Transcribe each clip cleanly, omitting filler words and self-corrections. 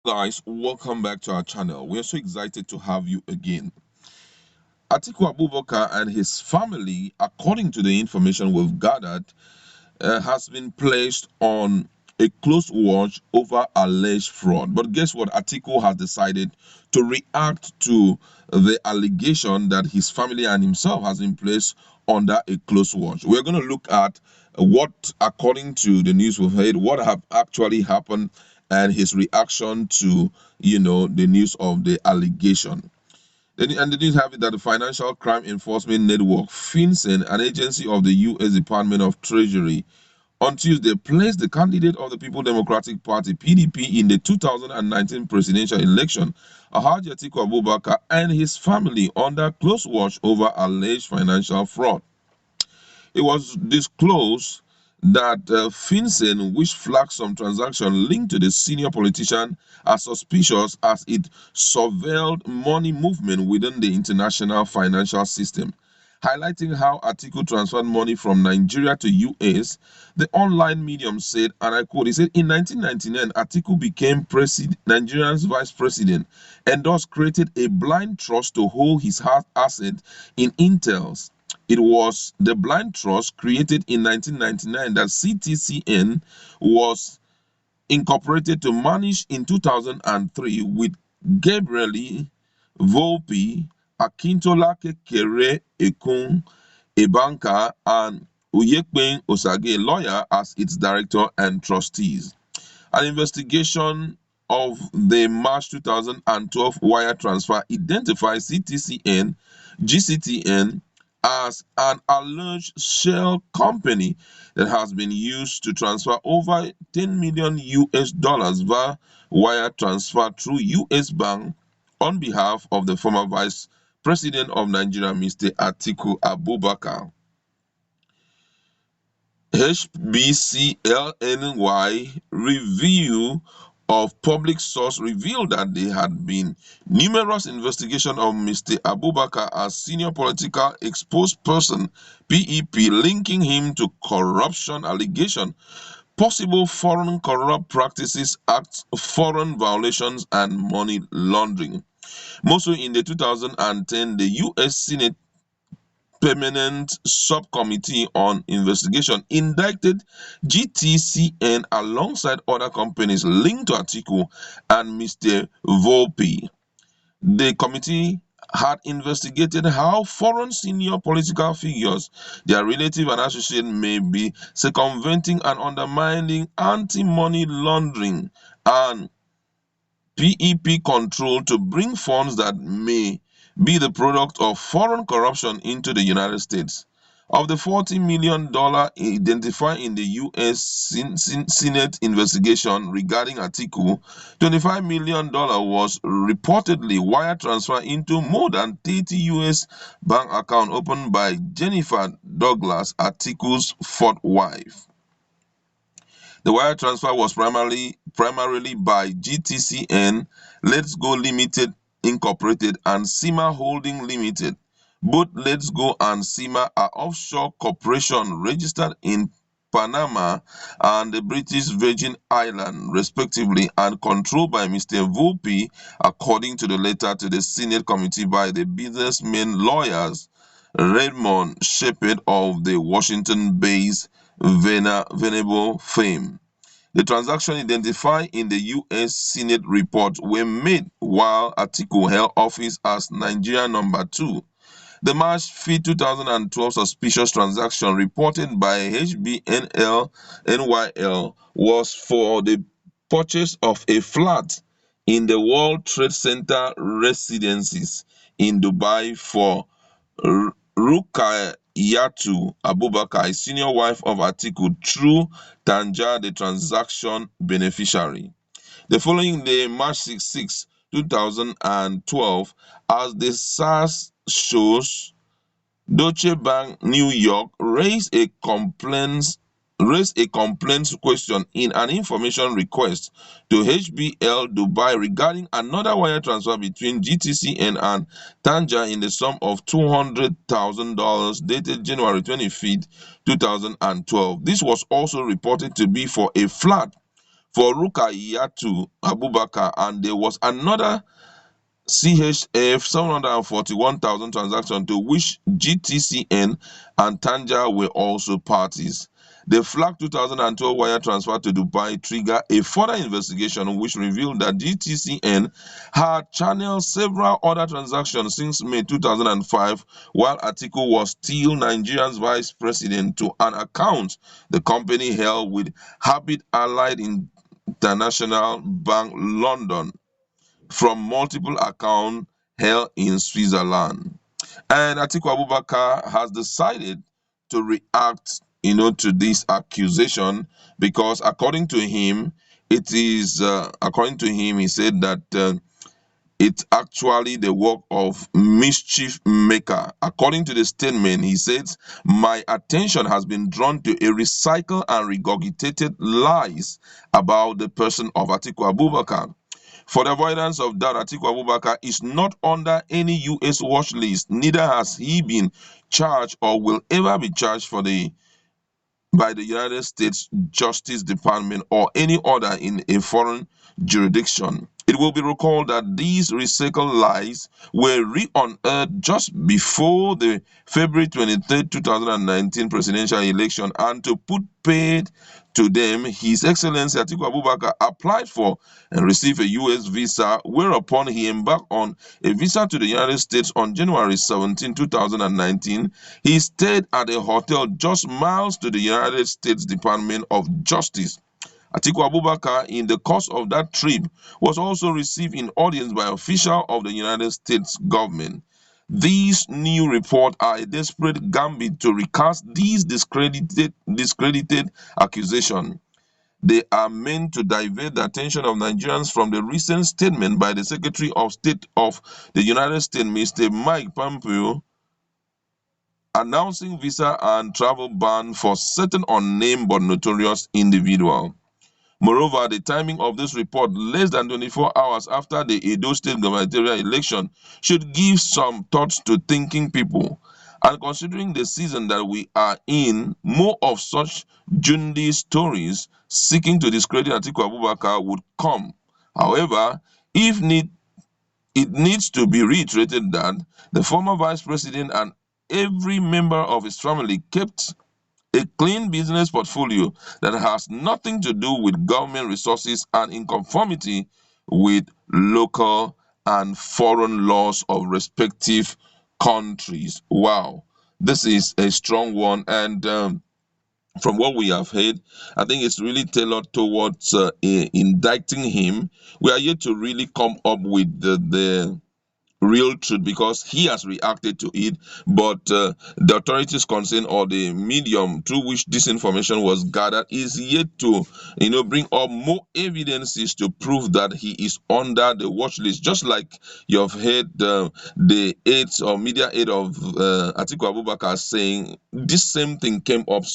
Guys, welcome back to our channel. We are so excited to have you again. Atiku Abubakar and his family, according to the information we've gathered, has been placed on a close watch over alleged fraud. But guess what? Atiku has decided to react to the allegation that his family and himself has been placed under a close watch. We're going to look at what, according to the news we've heard, what have actually happened and his reaction to, the news of the allegation. And the news have it that the Financial Crime Enforcement Network, FinCEN, an agency of the U.S. Department of Treasury, on Tuesday placed the candidate of the People Democratic Party (PDP) in the 2019 presidential election, Alhaji Atiku Abubakar, and his family under close watch over alleged financial fraud. It was disclosed that FinCEN, which flagged some transactions linked to the senior politician as suspicious as it surveilled money movement within the international financial system. Highlighting how Atiku transferred money from Nigeria to US, the online medium said, and I quote, he said, in 1999, Atiku became Nigeria's vice president and thus created a blind trust to hold his asset in Intels. It was the blind trust created in 1999 that CTCN was incorporated to manage in 2003 with Gabriele Volpi, Akintola Kekere Ekun, a banker, and Uyekpen Osage, a lawyer, as its director and trustees. An investigation of the March 2012 wire transfer identified CTCN, GCTN, as an alleged shell company that has been used to transfer over 10 million US dollars via wire transfer through US bank on behalf of the former Vice President of Nigeria, Mr. Atiku Abubakar. HBCLNY review of public source revealed that there had been numerous investigations of Mr. Abubakar as senior political exposed person (PEP) linking him to corruption allegation, possible Foreign Corrupt Practices Act, foreign violations, and money laundering. Mostly in the 2010, the U.S. Senate Permanent Subcommittee on Investigation indicted GTCN alongside other companies linked to Atiku and Mr. Volpe. The committee had investigated how foreign senior political figures, their relative and associate, may be circumventing and undermining anti-money laundering and PEP control to bring funds that may be the product of foreign corruption into the United States. Of the $40 million identified in the U.S. Senate investigation regarding Atiku, $25 million was reportedly wire transfer into more than 30 U.S. bank accounts opened by Jennifer Douglas, Atiku's fourth wife. The wire transfer was primarily by GTCN, Let's Go Limited Incorporated, and SEMA Holding Limited. Both Let's Go and SEMA are offshore corporations registered in Panama and the British Virgin Islands, respectively, and controlled by Mr. Volpe, according to the letter to the Senate committee by the businessmen lawyers Raymond Shepard of the Washington-based Venable fame. The transactions identified in the U.S. Senate report were made while Atiku held office as Nigeria number 2. The March 5, 2012 suspicious transaction reported by HBNL NYL was for the purchase of a flat in the World Trade Center residences in Dubai for Rukayatu Abubakar, a senior wife of Atiku, through Tanja, the transaction beneficiary. The following day, March 2012, as the SARS shows, Deutsche Bank New York raised a complaints question in an information request to HBL Dubai regarding another wire transfer between GTCN and Tanja in the sum of $200,000 dated January 25, 2012. This was also reported to be for a flat for Rukayatu Abubakar, and there was another CHF 741,000 transaction to which GTCN and Tanja were also parties. The Flag 2012 wire transfer to Dubai triggered a further investigation which revealed that GTCN had channeled several other transactions since May 2005 while Atiku was still Nigeria's vice president to an account the company held with Habit Allied International Bank London from multiple accounts held in Switzerland. And Atiku Abubakar has decided to react, to this accusation because according to him, he said that it's actually the work of mischief maker. According to the statement, he says, "My attention has been drawn to a recycled and regurgitated lies about the person of Atiku Abubakar. For the avoidance of doubt, Atiku Abubakar is not under any U.S. watch list, neither has he been charged or will ever be charged by the United States Justice Department or any other in a foreign jurisdiction. It will be recalled that these recycled lies were re-unearthed just before the February 23rd, 2019 presidential election, and to put paid to them, His Excellency Atiku Abubakar applied for and received a U.S. visa, whereupon he embarked on a visa to the United States on January 17, 2019. He stayed at a hotel just miles to the United States Department of Justice. Atiku Abubakar, in the course of that trip, was also received in audience by officials of the United States government. These new reports are a desperate gambit to recast these discredited accusations. They are meant to divert the attention of Nigerians from the recent statement by the Secretary of State of the United States, Mr. Mike Pompeo, announcing visa and travel ban for certain unnamed but notorious individuals. Moreover, the timing of this report, less than 24 hours after the Edo State gubernatorial election, should give some thoughts to thinking people. And considering the season that we are in, more of such Jundi stories seeking to discredit Atiku Abubakar would come. However, if need, it needs to be reiterated that the former vice president and every member of his family kept a clean business portfolio that has nothing to do with government resources and in conformity with local and foreign laws of respective countries. Wow, this is a strong one. And from what we have heard, I think it's really tailored towards indicting him. We are yet to really come up with the real truth because he has reacted to it, but the authorities concerned or the medium through which this information was gathered is yet to bring up more evidences to prove that he is under the watch list, just like you have heard the aides or media aide of Atiku Abubakar saying this same thing came up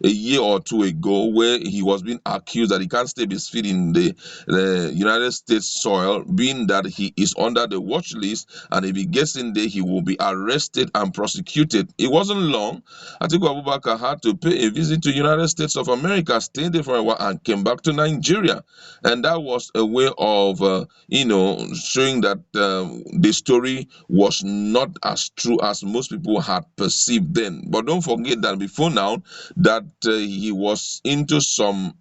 a year or two ago, where he was being accused that he can't stay his feet in the United States soil, being that he is under the watch list, and if he gets in there, he will be arrested and prosecuted. It wasn't long. Atiku Abubakar had to pay a visit to United States of America, stayed there for a while, and came back to Nigeria, and that was a way of showing that the story was not as true as most people had perceived then. But don't forget that before now, that he was into some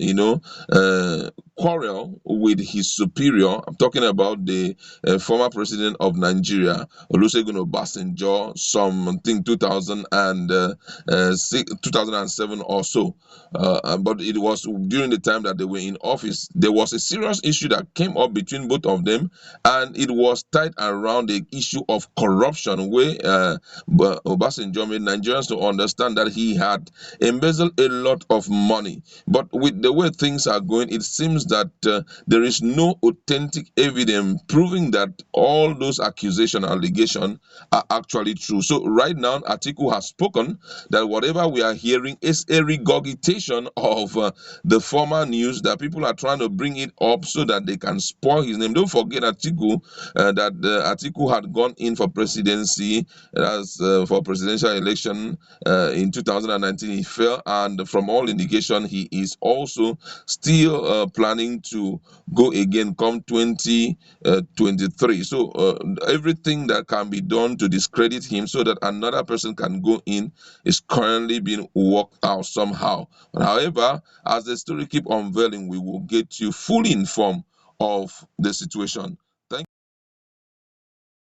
quarrel with his superior. I'm talking about the former president of Nigeria, Olusegun Obasanjo, something 2007 or so. But it was during the time that they were in office. There was a serious issue that came up between both of them, and it was tied around the issue of corruption, where Obasanjo made Nigerians to understand that he had embezzled a lot of money. But with the way things are going, it seems that there is no authentic evidence proving that all those accusation, allegation are actually true. So right now, Atiku has spoken that whatever we are hearing is a regurgitation of the former news, that people are trying to bring it up so that they can spoil his name. Don't forget Atiku, that Atiku had gone in for presidency, as for presidential election in 2019. He fell, and from all indication, he is also still planning to go again come 2023. So everything that can be done to discredit him so that another person can go in is currently being worked out somehow. But however, as the story keep unveiling, we will get you fully informed of the situation.